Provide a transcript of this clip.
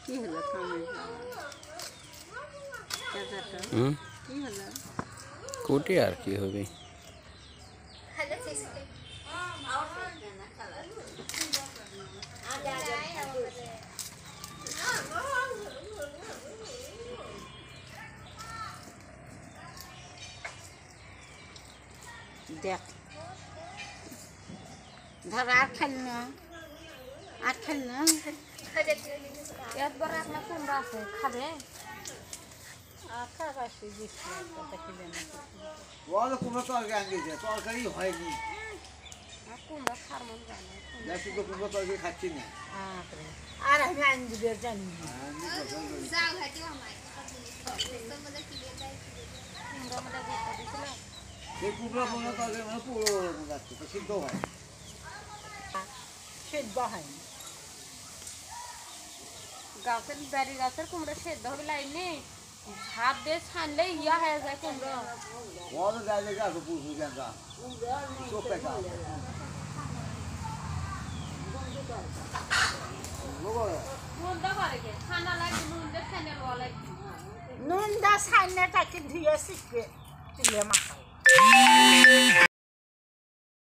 কি হলো থামে কি হলো কোটি আর কি হবে দেখ ধর আর খেল না একবার আপনার কুমড়া আছে খাবে খাবাসি দিচ্ছি কিনে না বলো কুমড়ো তরকারি আনতেছে তরকারি হয়নি কুমড়া খার মন জানে দেখি তো কুমড়ো তরকারি খাচ্ছি না আর আমি আনবে জানি সেই কুমড়ো কুমড়ো তরকারি মানে পুরো যাচ্ছে তো সিদ্ধ হয় সেদ্ধ হয়নি গাছের বাড়ি গাছের কুমড়া সেদ্ধ হবে লাইন নেই হাত দিয়ে ছানলে ইয়া হয়ে যায় কুমড়ো বলো যাইলে যাবো পুরো জানতা চোখে খাও নুনটা করে কে ছানা লাগে নুনটা ছানে লওয়া লাগে নুন দা সাইনাটাকে ধুয়ে শিখবে তুলে মাখাও